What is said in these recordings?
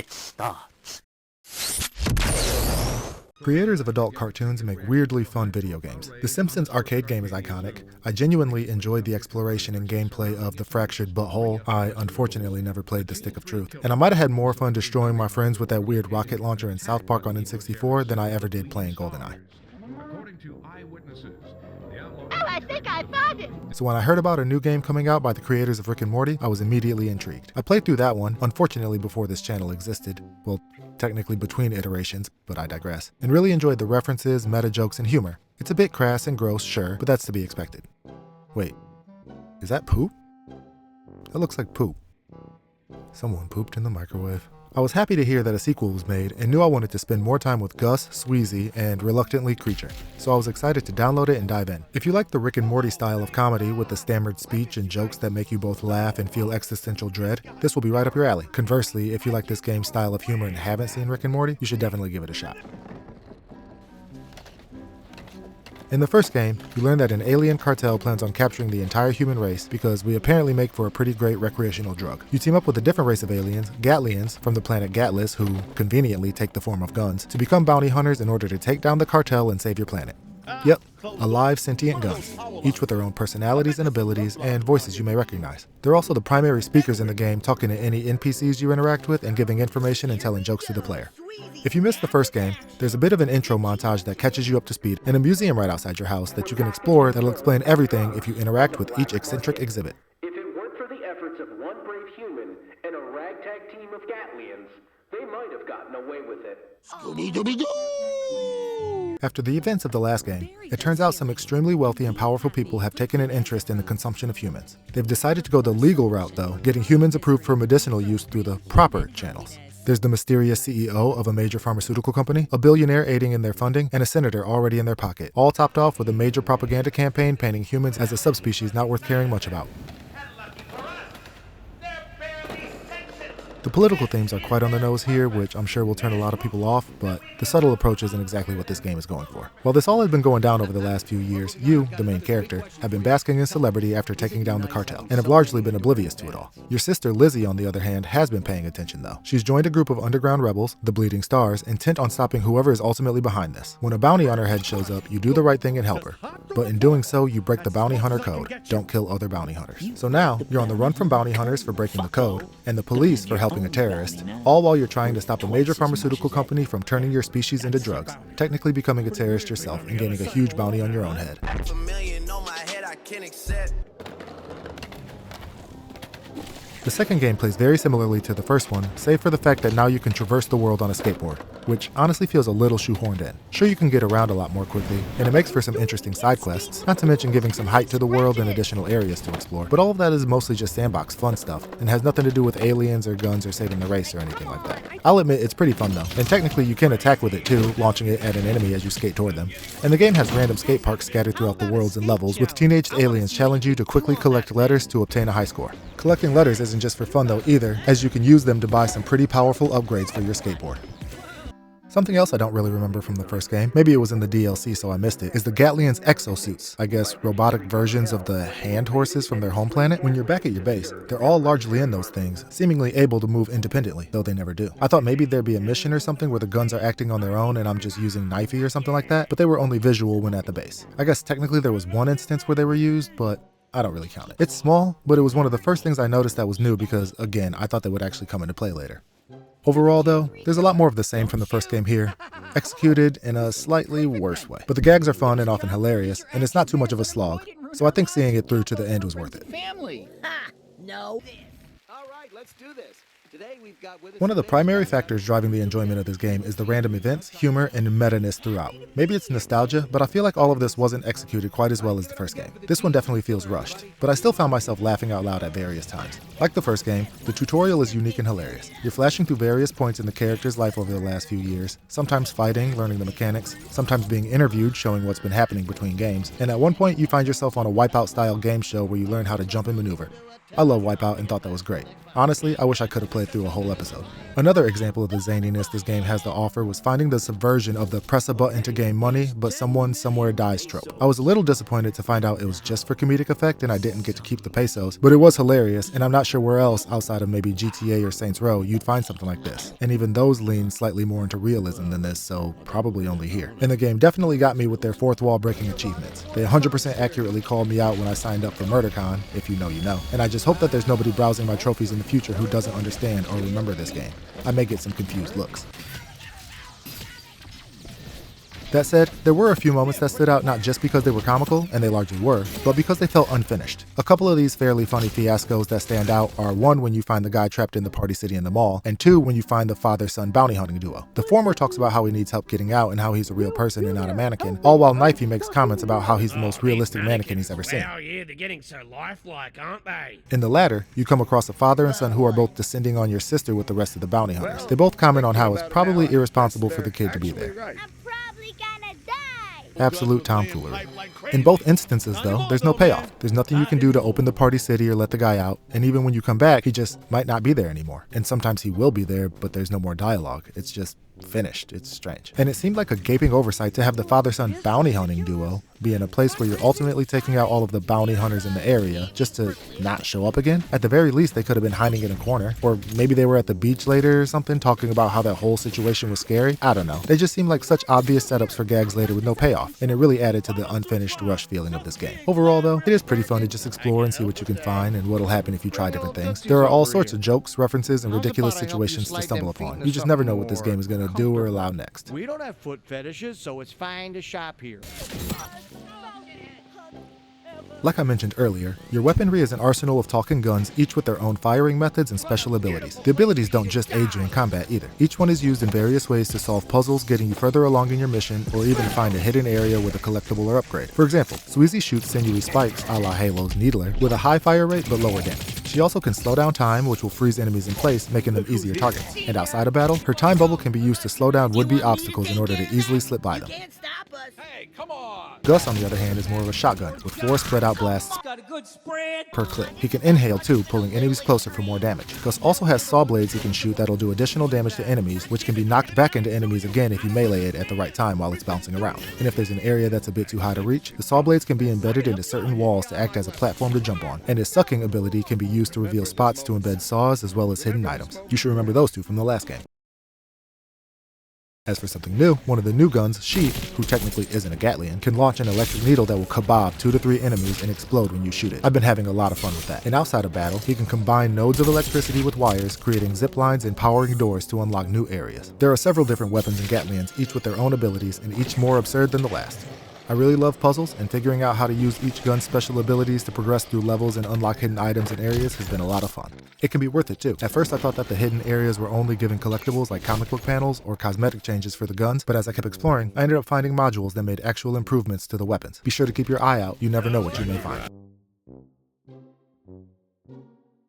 It starts. Creators of adult cartoons make weirdly fun video games. The Simpsons arcade game is iconic. I genuinely enjoyed the exploration and gameplay of The Fractured Butthole. I unfortunately never played The Stick of Truth. And I might have had more fun destroying my friends with that weird rocket launcher in South Park on N64 than I ever did playing GoldenEye. Oh, I think I found it! So when I heard about a new game coming out by the creators of Rick and Morty, I was immediately intrigued. I played through that one, unfortunately before this channel existed. Well, technically between iterations, but I digress. And really enjoyed the references, meta jokes, and humor. It's a bit crass and gross, sure, but that's to be expected. Wait, is that poop? That looks like poop. Someone pooped in the microwave. I was happy to hear that a sequel was made and knew I wanted to spend more time with Gus, Sweezy, and reluctantly Creature, so I was excited to download it and dive in. If you like the Rick and Morty style of comedy with the stammered speech and jokes that make you both laugh and feel existential dread, this will be right up your alley. Conversely, if you like this game's style of humor and haven't seen Rick and Morty, you should definitely give it a shot. In the first game, you learn that an alien cartel plans on capturing the entire human race because we apparently make for a pretty great recreational drug. You team up with a different race of aliens, Gatlians, from the planet Gatlis, who conveniently take the form of guns, to become bounty hunters in order to take down the cartel and save your planet. Yep, alive sentient guns, each with their own personalities and abilities and voices you may recognize. They're also the primary speakers in the game, talking to any NPCs you interact with and giving information and telling jokes to the player. If you missed the first game, there's a bit of an intro montage that catches you up to speed and a museum right outside your house that you can explore that'll explain everything if you interact with each eccentric exhibit. If it weren't for the efforts of one brave human and a ragtag team of Gatlians, they might have gotten away with it. After the events of the last game, it turns out some extremely wealthy and powerful people have taken an interest in the consumption of humans. They've decided to go the legal route though, getting humans approved for medicinal use through the proper channels. There's the mysterious CEO of a major pharmaceutical company, a billionaire aiding in their funding, and a senator already in their pocket, all topped off with a major propaganda campaign painting humans as a subspecies not worth caring much about. The political themes are quite on the nose here, which I'm sure will turn a lot of people off, but the subtle approach isn't exactly what this game is going for. While this all has been going down over the last few years, you, the main character, have been basking in celebrity after taking down the cartel, and have largely been oblivious to it all. Your sister Lizzie, on the other hand, has been paying attention though. She's joined a group of underground rebels, the Bleeding Stars, intent on stopping whoever is ultimately behind this. When a bounty on her head shows up, you do the right thing and help her. But in doing so, you break the bounty hunter code. Don't kill other bounty hunters. So now, you're on the run from bounty hunters for breaking the code, and the police for helping a terrorist, all while you're trying to stop a major pharmaceutical company from turning your species into drugs, technically becoming a terrorist yourself and gaining a huge bounty on your own head. The second game plays very similarly to the first one, save for the fact that now you can traverse the world on a skateboard, which honestly feels a little shoehorned in. Sure, you can get around a lot more quickly, and it makes for some interesting side quests, not to mention giving some height to the world and additional areas to explore, but all of that is mostly just sandbox fun stuff, and has nothing to do with aliens or guns or saving the race or anything like that. I'll admit it's pretty fun though, and technically you can attack with it too, launching it at an enemy as you skate toward them. And the game has random skate parks scattered throughout the worlds and levels, with teenaged aliens challenge you to quickly collect letters to obtain a high score. Collecting letters isn't just for fun though either, as you can use them to buy some pretty powerful upgrades for your skateboard. Something else I don't really remember from the first game, maybe it was in the DLC so I missed it, is the Gatlians' exosuits, I guess robotic versions of the hand horses from their home planet. When you're back at your base, they're all largely in those things, seemingly able to move independently, though they never do. I thought maybe there'd be a mission or something where the guns are acting on their own and I'm just using knifey or something like that, but they were only visual when at the base. I guess technically there was one instance where they were used, but I don't really count it. It's small, but it was one of the first things I noticed that was new because, again, I thought they would actually come into play later. Overall though, there's a lot more of the same from the first game here, executed in a slightly worse way. But the gags are fun and often hilarious, and it's not too much of a slog, so I think seeing it through to the end was worth it. Family. Ha! No. All right, let's do this. Today we've got with us One of the primary factors driving the enjoyment of this game is the random events, humor, and meta-ness throughout. Maybe it's nostalgia, but I feel like all of this wasn't executed quite as well as the first game. This one definitely feels rushed, but I still found myself laughing out loud at various times. Like the first game, the tutorial is unique and hilarious. You're flashing through various points in the character's life over the last few years, sometimes fighting, learning the mechanics, sometimes being interviewed, showing what's been happening between games, and at one point you find yourself on a Wipeout-style game show where you learn how to jump and maneuver. I love Wipeout and thought that was great. Honestly, I wish I could have played through a whole episode. Another example of the zaniness this game has to offer was finding the subversion of the press a button to gain money, but someone somewhere dies trope. I was a little disappointed to find out it was just for comedic effect and I didn't get to keep the pesos, but it was hilarious, and I'm not sure where else outside of maybe GTA or Saints Row you'd find something like this. And even those lean slightly more into realism than this, so probably only here. And the game definitely got me with their fourth wall breaking achievements. They 100% accurately called me out when I signed up for MurderCon, if you know you know. And I just hope that there's nobody browsing my trophies in the future who doesn't understand or remember this game. I may get some confused looks. That said, there were a few moments that stood out not just because they were comical, and they largely were, but because they felt unfinished. A couple of these fairly funny fiascos that stand out are 1 when you find the guy trapped in the party city in the mall, and 2 when you find the father-son bounty hunting duo. The former talks about how he needs help getting out and how he's a real person and not a mannequin, all while Knifey makes comments about how he's the most realistic mannequin he's ever seen. Wow, yeah, they're getting so lifelike, aren't they? In the latter, you come across a father and son who are both descending on your sister with the rest of the bounty hunters. They both comment on how it's probably irresponsible for the kid to be there. I'm probably gonna die. Absolute tomfoolery. In both instances, though, there's no payoff. There's nothing you can do to open the party city or let the guy out, and even when you come back, he just might not be there anymore. And sometimes he will be there, but there's no more dialogue. It's just finished. It's strange. And it seemed like a gaping oversight to have the father-son bounty hunting duo be in a place where you're ultimately taking out all of the bounty hunters in the area just to not show up again. At the very least, they could have been hiding in a corner, or maybe they were at the beach later or something talking about how that whole situation was scary. I don't know. They just seemed like such obvious setups for gags later with no payoff, and it really added to the unfinished rush feeling of this game. Overall though, it is pretty fun to just explore and see what you can find and what'll happen if you try different things. There are all sorts of jokes, references, and ridiculous situations to stumble upon. You just never know what this game is going to do or allow next. We don't have foot fetishes, so it's fine to shop here. Like I mentioned earlier, your weaponry is an arsenal of talking guns, each with their own firing methods and special abilities. The abilities don't just aid you in combat either. Each one is used in various ways to solve puzzles, getting you further along in your mission, or even find a hidden area with a collectible or upgrade. For example, Sweezy shoots sinewy spikes, a la Halo's Needler, with a high fire rate but lower damage. She also can slow down time, which will freeze enemies in place, making them easier targets. And outside of battle, her time bubble can be used to slow down would-be obstacles in order to easily slip by them. Can't stop us. Hey, come on! Gus, on the other hand, is more of a shotgun, with 4 spread-out blasts Got a good spread. per clip. He can inhale too, pulling enemies closer for more damage. Gus also has saw blades he can shoot that'll do additional damage to enemies, which can be knocked back into enemies again if you melee it at the right time while it's bouncing around. And if there's an area that's a bit too high to reach, the saw blades can be embedded into certain walls to act as a platform to jump on. And his sucking ability can be used to reveal spots to embed saws as well as hidden items. You should remember those two from the last game. As for something new, one of the new guns, She, who technically isn't a Gatlian, can launch an electric needle that will kebab 2 to 3 enemies and explode when you shoot it. I've been having a lot of fun with that. And outside of battle, he can combine nodes of electricity with wires, creating zip lines and powering doors to unlock new areas. There are several different weapons in Gatlians, each with their own abilities and each more absurd than the last. I really love puzzles, and figuring out how to use each gun's special abilities to progress through levels and unlock hidden items and areas has been a lot of fun. It can be worth it too. At first I thought that the hidden areas were only giving collectibles like comic book panels or cosmetic changes for the guns, but as I kept exploring, I ended up finding modules that made actual improvements to the weapons. Be sure to keep your eye out, you never know what you may find.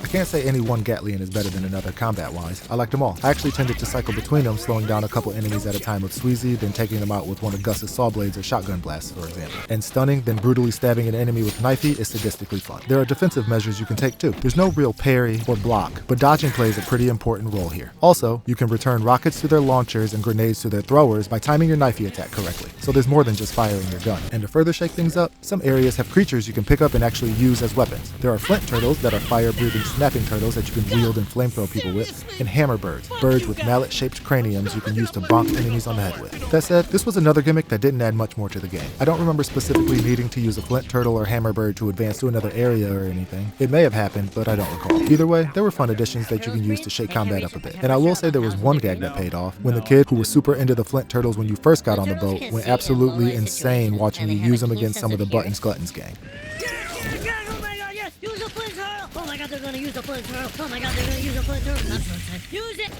I can't say any one Gatlian is better than another combat-wise. I liked them all. I actually tended to cycle between them, slowing down a couple enemies at a time with Sweezy, then taking them out with one of Gus's saw blades or shotgun blasts, for example. And stunning, then brutally stabbing an enemy with Knifey is sadistically fun. There are defensive measures you can take too. There's no real parry or block, but dodging plays a pretty important role here. Also, you can return rockets to their launchers and grenades to their throwers by timing your Knifey attack correctly. So there's more than just firing your gun. And to further shake things up, some areas have creatures you can pick up and actually use as weapons. There are flint turtles that are fire-breathing snapping turtles that you can wield and flamethrow people with, and hammer birds, birds with mallet-shaped craniums you can use to bonk enemies on the head with. That said, this was another gimmick that didn't add much more to the game. I don't remember specifically needing to use a flint turtle or hammer bird to advance to another area or anything. It may have happened, but I don't recall. Either way, there were fun additions that you can use to shake combat up a bit. And I will say there was one gag that paid off, when the kid who was super into the flint turtles when you first got on the boat went absolutely insane watching you use them against some of the Buttons Gluttons gang. Use a flint turtle! Oh my god, they're gonna use a flint turtle! Oh my god, they're gonna use a flint turtle! Use it!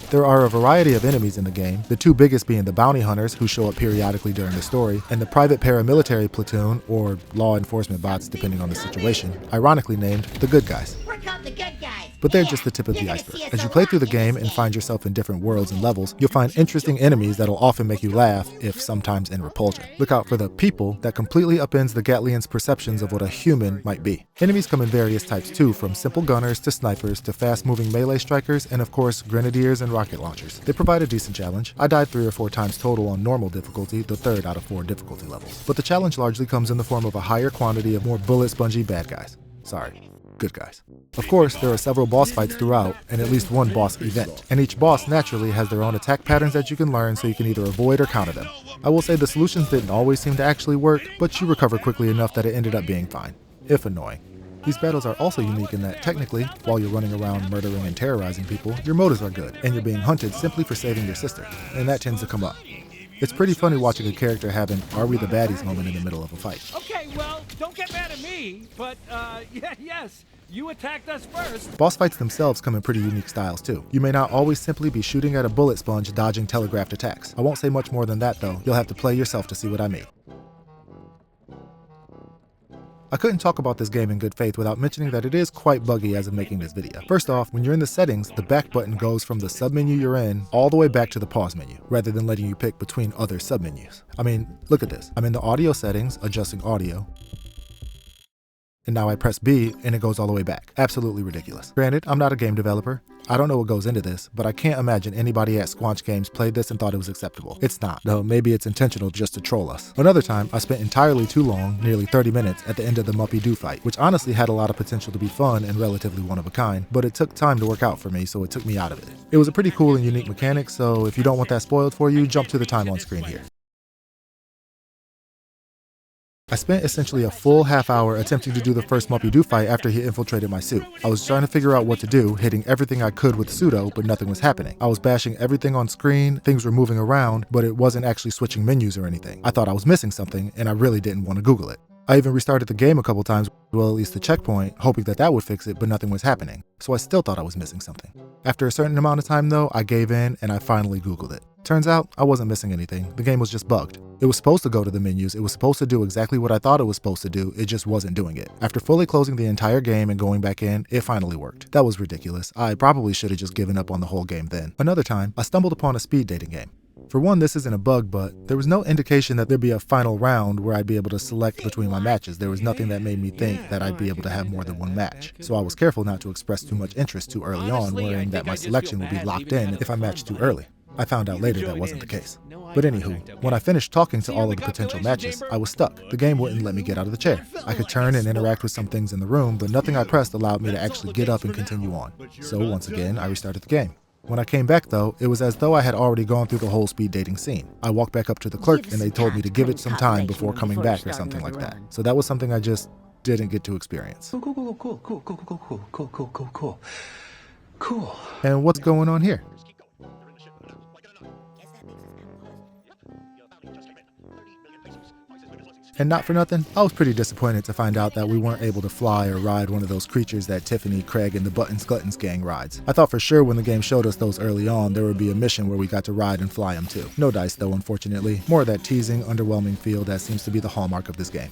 There are a variety of enemies in the game, the 2 biggest being the bounty hunters, who show up periodically during the story, and the private paramilitary platoon, or law enforcement bots depending on the situation, ironically named the Good Guys. We're called the good guys! but they're just the tip of the iceberg. As you play through the game and find yourself in different worlds and levels, you'll find interesting enemies that'll often make you laugh, if sometimes in repulsion. Look out for the people that completely upends the Gatlians' perceptions of what a human might be. Enemies come in various types too, from simple gunners to snipers to fast-moving melee strikers, and of course, grenadiers and rocket launchers. They provide a decent challenge. I died 3 or 4 times total on normal difficulty, the 3rd out of 4 difficulty levels. But the challenge largely comes in the form of a higher quantity of more bullet-spongy bad guys. Sorry, good guys. Of course, there are several boss fights throughout, and at least one boss event. And each boss naturally has their own attack patterns that you can learn so you can either avoid or counter them. I will say the solutions didn't always seem to actually work, but you recover quickly enough that it ended up being fine, if annoying. These battles are also unique in that, technically, while you're running around murdering and terrorizing people, your motives are good, and you're being hunted simply for saving your sister, and that tends to come up. It's pretty funny watching a character have an "are we the baddies" moment in the middle of a fight. Okay, well, don't get mad at me, but, yes, you attacked us first. Boss fights themselves come in pretty unique styles too. You may not always simply be shooting at a bullet sponge dodging telegraphed attacks. I won't say much more than that though, you'll have to play yourself to see what I mean. I couldn't talk about this game in good faith without mentioning that it is quite buggy as of making this video. First off, when you're in the settings, the back button goes from the submenu you're in all the way back to the pause menu, rather than letting you pick between other submenus. I mean, look at this. I'm in the audio settings, adjusting audio, and now I press B and it goes all the way back. Absolutely ridiculous. Granted, I'm not a game developer. I don't know what goes into this, but I can't imagine anybody at Squanch Games played this and thought it was acceptable. It's not, though maybe it's intentional just to troll us. Another time, I spent entirely too long, nearly 30 minutes, at the end of the Muppy Doo fight, which honestly had a lot of potential to be fun and relatively one of a kind, but it took time to work out for me, so it took me out of it. It was a pretty cool and unique mechanic, so if you don't want that spoiled for you, jump to the time on screen here. I spent essentially a full half hour attempting to do the first Muppy Doo fight after he infiltrated my suit. I was trying to figure out what to do, hitting everything I could with pseudo, but nothing was happening. I was bashing everything on screen, things were moving around, but it wasn't actually switching menus or anything. I thought I was missing something, and I really didn't want to Google it. I even restarted the game a couple times, well at least the checkpoint, hoping that that would fix it, but nothing was happening. So I still thought I was missing something. After a certain amount of time though, I gave in and I finally Googled it. Turns out, I wasn't missing anything. The game was just bugged. It was supposed to go to the menus, it was supposed to do exactly what I thought it was supposed to do, it just wasn't doing it. After fully closing the entire game and going back in, it finally worked. That was ridiculous. I probably should have just given up on the whole game then. Another time, I stumbled upon a speed dating game. For one, this isn't a bug, but there was no indication that there'd be a final round where I'd be able to select between my matches. There was nothing that made me think that I'd be able to have more than one match. So I was careful not to express too much interest too early on, worrying that my selection would be locked in if I matched too early. I found out later that wasn't the case. But anywho, when I finished talking to all of the potential matches, I was stuck. The game wouldn't let me get out of the chair. I could turn and interact with some things in the room, but nothing I pressed allowed me to actually get up and continue on. So once again, I restarted the game. When I came back though, it was as though I had already gone through the whole speed dating scene. I walked back up to the clerk and they told me to give it some time before coming back or something like that. So that was something I just didn't get to experience. Cool. And what's going on here? And not for nothing, I was pretty disappointed to find out that we weren't able to fly or ride one of those creatures that Tiffany, Craig, and the Buttons Gluttons gang rides. I thought for sure when the game showed us those early on, there would be a mission where we got to ride and fly them too. No dice though, unfortunately. More of that teasing, underwhelming feel that seems to be the hallmark of this game.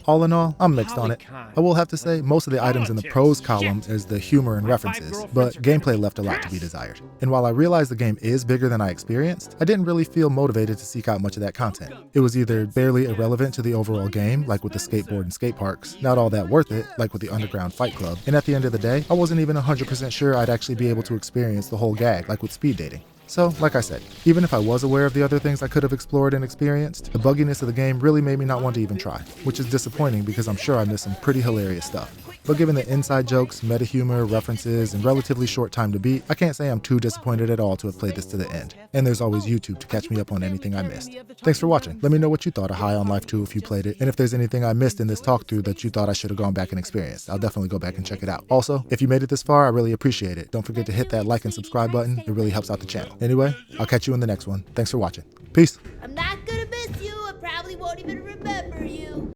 All in all, I'm mixed on it. I will have to say, most of the items in the pros column is the humor and references, but gameplay left a lot to be desired. And while I realized the game is bigger than I experienced, I didn't really feel motivated to seek out much of that content. It was either barely irrelevant to the overall game, like with the skateboard and skate parks, not all that worth it, like with the Underground Fight Club, and at the end of the day, I wasn't even 100% sure I'd actually be able to experience the whole gag, like with speed dating. So, like I said, even if I was aware of the other things I could have explored and experienced, the bugginess of the game really made me not want to even try, which is disappointing because I'm sure I missed some pretty hilarious stuff. But given the inside jokes, meta humor, references, and relatively short time to beat, I can't say I'm too disappointed at all to have played this to the end. And there's always YouTube to catch me up on anything I missed. Thanks for watching. Let me know what you thought of High on Life 2 if you played it, and if there's anything I missed in this talk through that you thought I should have gone back and experienced. I'll definitely go back and check it out. Also, if you made it this far, I really appreciate it. Don't forget to hit that like and subscribe button. It really helps out the channel. Anyway, I'll catch you in the next one. Thanks for watching. Peace. I'm not gonna miss you. I probably won't even remember you.